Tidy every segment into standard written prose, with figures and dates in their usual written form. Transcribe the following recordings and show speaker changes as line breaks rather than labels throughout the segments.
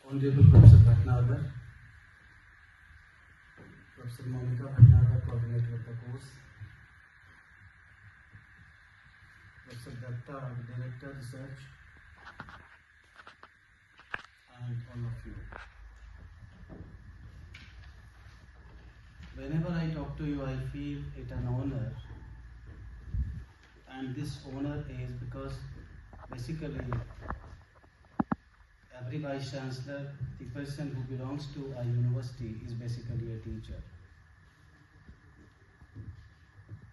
Honorable Professor Bhatnagar, Professor Monica Bhatnagar, coordinator of the course, Professor Datta, Director Research, and all of you. Whenever I talk to you, I feel it an honor, and this honor is because basically every Vice-Chancellor, the person who belongs to a university is basically a teacher.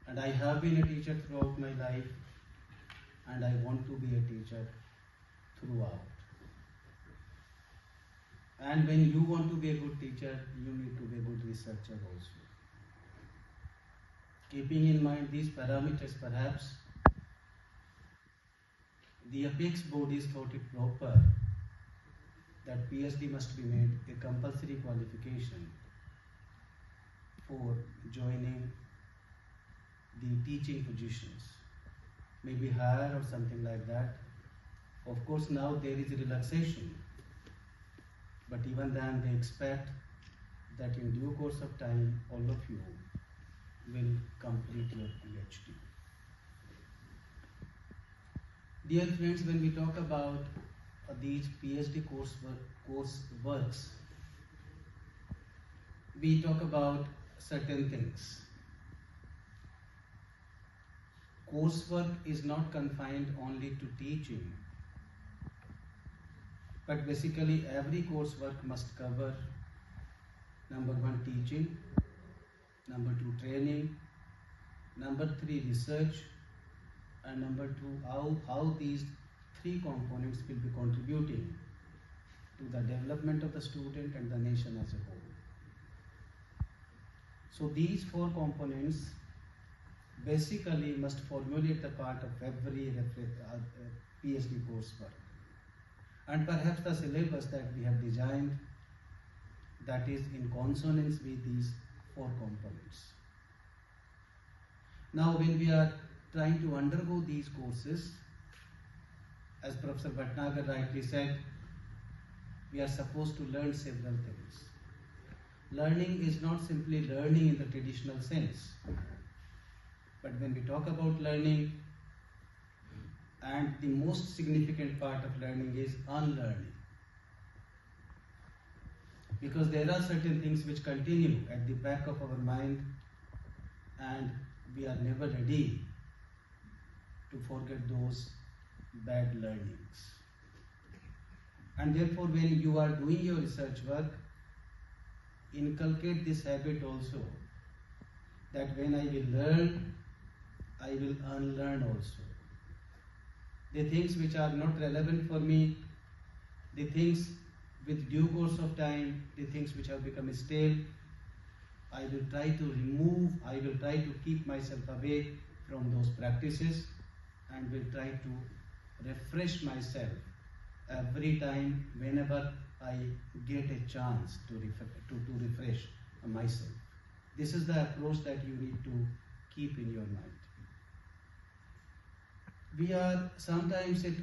And I have been a teacher throughout my life, and I want to be a teacher throughout. And when you want to be a good teacher, you need to be a good researcher also. Keeping in mind these parameters, perhaps the apex bodies thought it proper that Ph.D. must be made a compulsory qualification for joining the teaching positions, maybe higher or something like that. Of course, now there is a relaxation, but even then they expect that in due course of time, all of you will complete your Ph.D. Dear friends, when we talk about these Ph.D. courseworks, we talk about certain things. Coursework is not confined only to teaching, but basically every coursework must cover number 1 teaching, number 2 training, number 3 research, and number 2 how these 3 components will be contributing to the development of the student and the nation as a whole. So these 4 components basically must formulate the part of every Ph.D. coursework. And perhaps the syllabus that we have designed, that is in consonance with these 4 components. Now when we are trying to undergo these courses, as Professor Bhatnagar rightly said, we are supposed to learn several things. Learning is not simply learning in the traditional sense, but when we talk about learning, and the most significant part of learning is unlearning. Because there are certain things which continue at the back of our mind, and we are never ready to forget those bad learnings. And therefore, when you are doing your research work, inculcate this habit also, that when I will learn, I will unlearn also. The things which are not relevant for me, the things with due course of time, the things which have become stale, I will try to remove, I will try to keep myself away from those practices, and will try to refresh myself every time whenever I get a chance to refresh myself. This is the approach that you need to keep in your mind. Sometimes it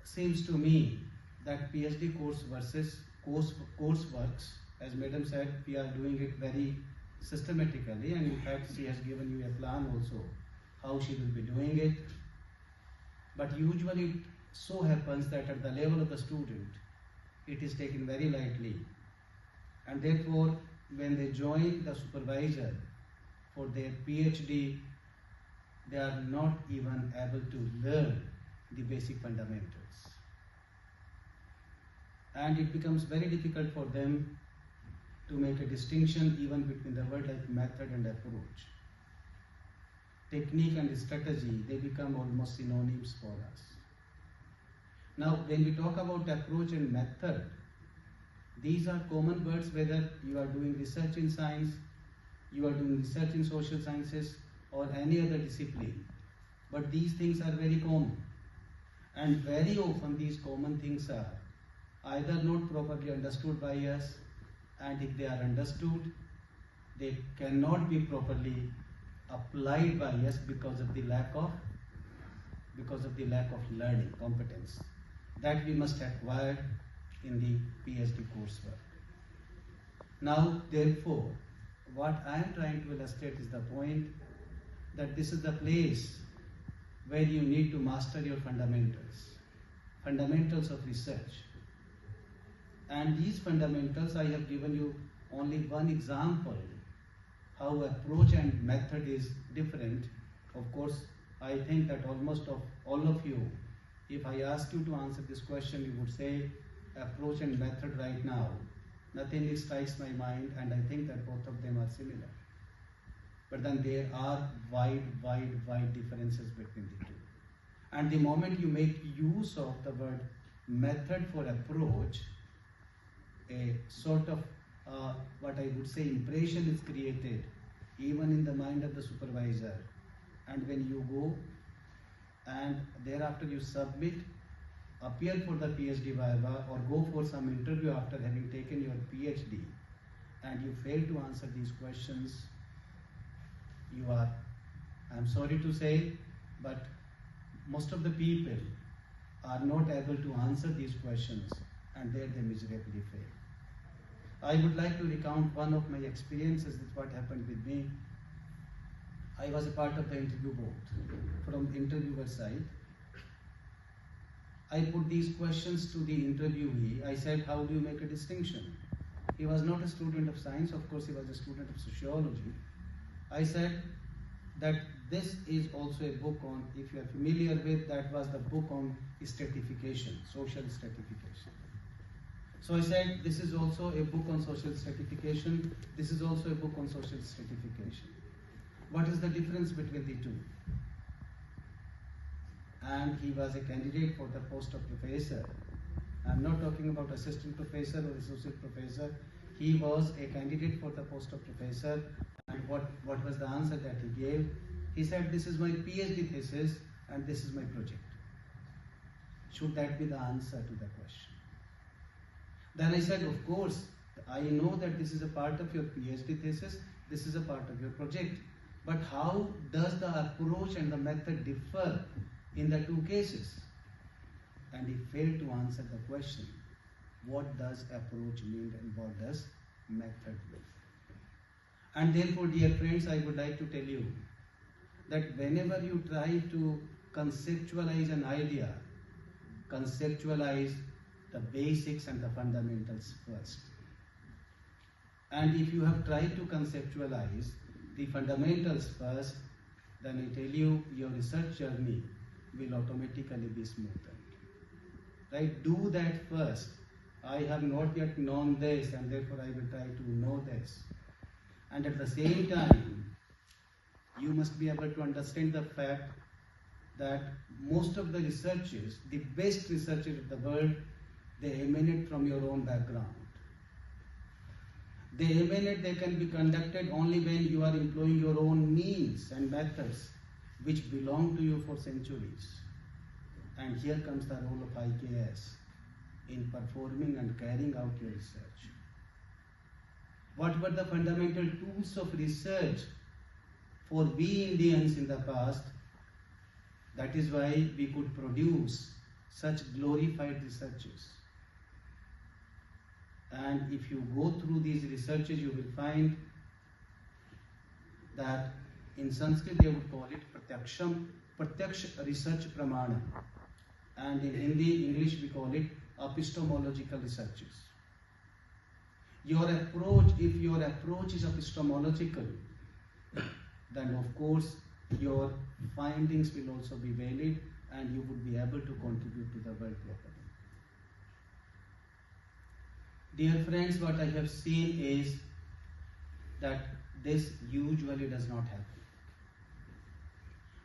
seems to me that Ph.D. course versus courseworks, as Madam said, we are doing it very systematically, and in fact she has given you a plan also how she will be doing it. But usually it so happens that at the level of the student, it is taken very lightly, and therefore when they join the supervisor for their Ph.D., they are not even able to learn the basic fundamentals. And it becomes very difficult for them to make a distinction even between the word like method and approach. Technique and strategy, they become almost synonyms for us. Now, when we talk about approach and method, these are common words whether you are doing research in science, you are doing research in social sciences, or any other discipline. But these things are very common. And very often these common things are either not properly understood by us, and if they are understood, they cannot be properly applied by us because of the lack of learning competence that we must acquire in the PhD coursework. Now, therefore, what I am trying to illustrate is the point that this is the place where you need to master your fundamentals of research. And these fundamentals, I have given you only one example, how approach and method is different. Of course, I think that almost of all of you, if I ask you to answer this question, you would say approach and method right now. Nothing strikes my mind, and I think that both of them are similar. But then there are wide differences between the two. And the moment you make use of the word method for approach, a sort of what I would say impression is created even in the mind of the supervisor. And when you go and thereafter you submit, appear for the PhD viva or go for some interview after having taken your PhD, and you fail to answer these questions, you are, I'm sorry to say, but most of the people are not able to answer these questions, and there they miserably fail. I would like to recount one of my experiences with what happened with me. I was a part of the interview board from interviewer side. I put these questions to the interviewee. I said, how do you make a distinction? He was not a student of science, of course he was a student of sociology. I said that this is also a book on, if you are familiar with, that was the book on stratification, social stratification. So I said, this is also a book on social stratification, this is also a book on social stratification. What is the difference between the two? And he was a candidate for the post of professor. I'm not talking about assistant professor or associate professor. He was a candidate for the post of professor. And what was the answer that he gave? He said, this is my PhD thesis and this is my project. Should that be the answer to the question? Then I said, of course, I know that this is a part of your PhD thesis, this is a part of your project. But how does the approach and the method differ in the two cases? And he failed to answer the question. What does approach mean and what does method mean? And therefore, dear friends, I would like to tell you that whenever you try to conceptualize an idea, conceptualize the basics and the fundamentals first. And if you have tried to conceptualize the fundamentals first, then I tell you, your research journey will automatically be smoothened. Right? Do that first. I have not yet known this, and therefore I will try to know this. And at the same time, you must be able to understand the fact that most of the researchers, the best researchers of the world, they emanate from your own background. They can be conducted only when you are employing your own means and methods which belong to you for centuries. And here comes the role of IKS in performing and carrying out your research. What were the fundamental tools of research for we Indians in the past? That is why we could produce such glorified researches. And if you go through these researches, you will find that in Sanskrit they would call it Pratyaksha research Pramana. And in Hindi, English, we call it epistemological researches. Your approach, if your approach is epistemological, then of course your findings will also be valid and you would be able to contribute to the world properly. Dear friends, what I have seen is that this usually does not happen.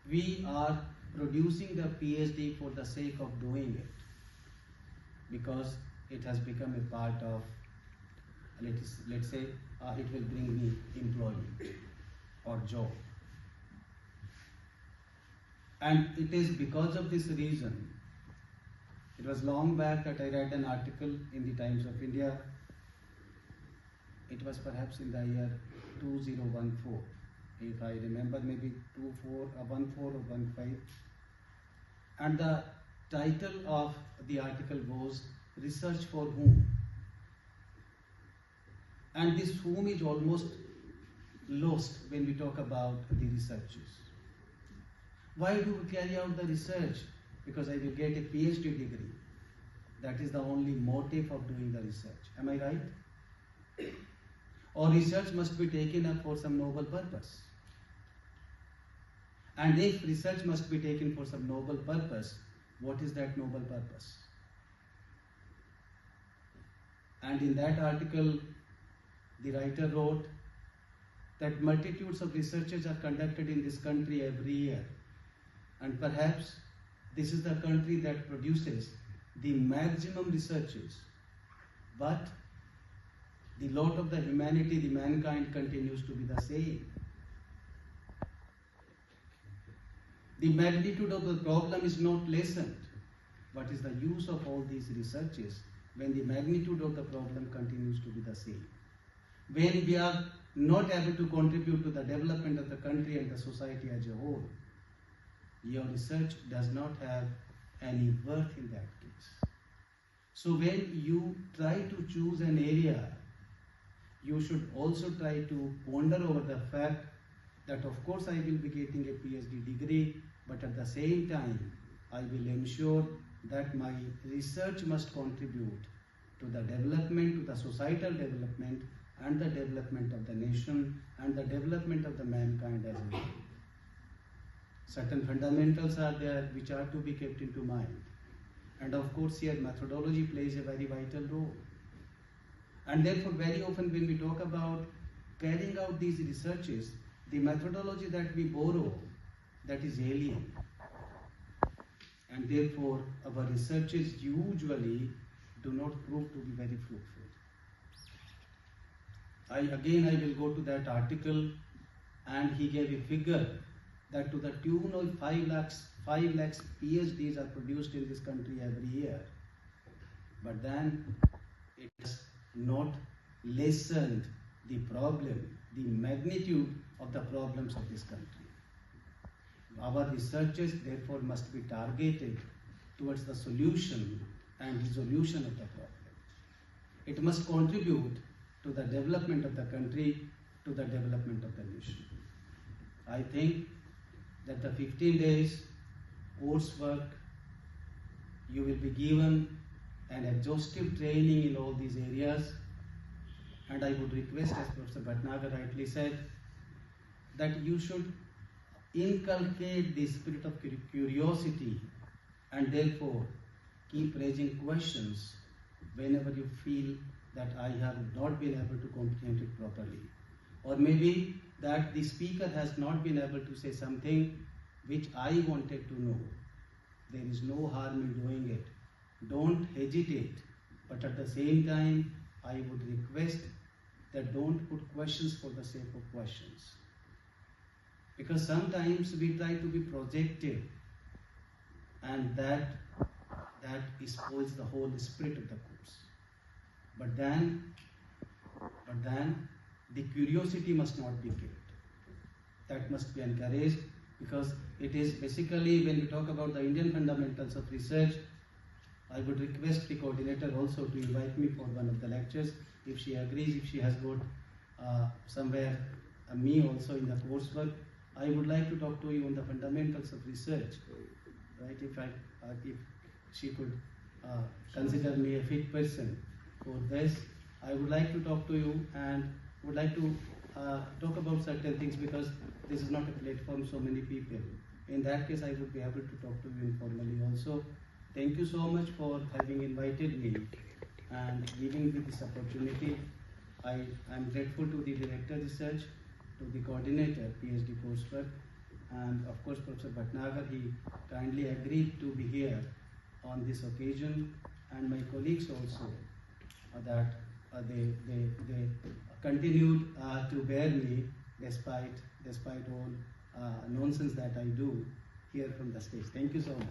We are producing the PhD for the sake of doing it because it has become a part of, let's say, it will bring me employment or job. And it is because of this reason. It was long back that I read an article in the Times of India. It was perhaps in the year 2014, if I remember, maybe 14 or 15. And the title of the article was research for whom? And this whom is almost lost when we talk about the researchers. Why do we carry out the research? Because I will get a Ph.D. degree. That is the only motive of doing the research. Am I right? Or research must be taken up for some noble purpose. And if research must be taken for some noble purpose, what is that noble purpose? And in that article, the writer wrote that multitudes of researches are conducted in this country every year. And perhaps this is the country that produces the maximum researches. But the lot of the humanity, the mankind, continues to be the same. The magnitude of the problem is not lessened. What is the use of all these researches when the magnitude of the problem continues to be the same? When we are not able to contribute to the development of the country and the society as a whole, your research does not have any worth in that case. So when you try to choose an area, you should also try to ponder over the fact that of course I will be getting a Ph.D. degree, but at the same time I will ensure that my research must contribute to the development, to the societal development and the development of the nation and the development of the mankind as a whole. Certain fundamentals are there which are to be kept into mind. And of course here methodology plays a very vital role. And therefore very often when we talk about carrying out these researches, the methodology that we borrow, that is alien. And therefore our researches usually do not prove to be very fruitful. I will go to that article, and he gave a figure that to the tune of 5 lakhs PhDs are produced in this country every year. But then it has not lessened the problem, the magnitude of the problems of this country. Our researches therefore must be targeted towards the solution and resolution of the problem. It must contribute to the development of the country, to the development of the nation. I think that the 15 days coursework, you will be given an exhaustive training in all these areas, and I would request, as Professor Bhatnagar rightly said, that you should inculcate the spirit of curiosity and therefore keep raising questions whenever you feel that I have not been able to comprehend it properly. Or maybe that the speaker has not been able to say something which I wanted to know. There is no harm in doing it. Don't hesitate, but at the same time, I would request that don't put questions for the sake of questions. Because sometimes we try to be projective, and that spoils the whole spirit of the course. But then the curiosity must not be killed. That must be encouraged, because it is basically, when we talk about the Indian fundamentals of research, I would request the coordinator also to invite me for one of the lectures, if she agrees, if she has got somewhere me also in the coursework. I would like to talk to you on the fundamentals of research, right? If she could consider me a fit person for this, I would like to talk to you and would like to talk about certain things, because this is not a platform so many people. In that case, I would be able to talk to you informally also. Thank you so much for having invited me and giving me this opportunity. I am grateful to the Director Research, to the Coordinator Ph.D. coursework, and of course Professor Bhatnagar, he kindly agreed to be here on this occasion, and my colleagues also, that they continued to bear me despite all nonsense that I do here from the stage. Thank you so much.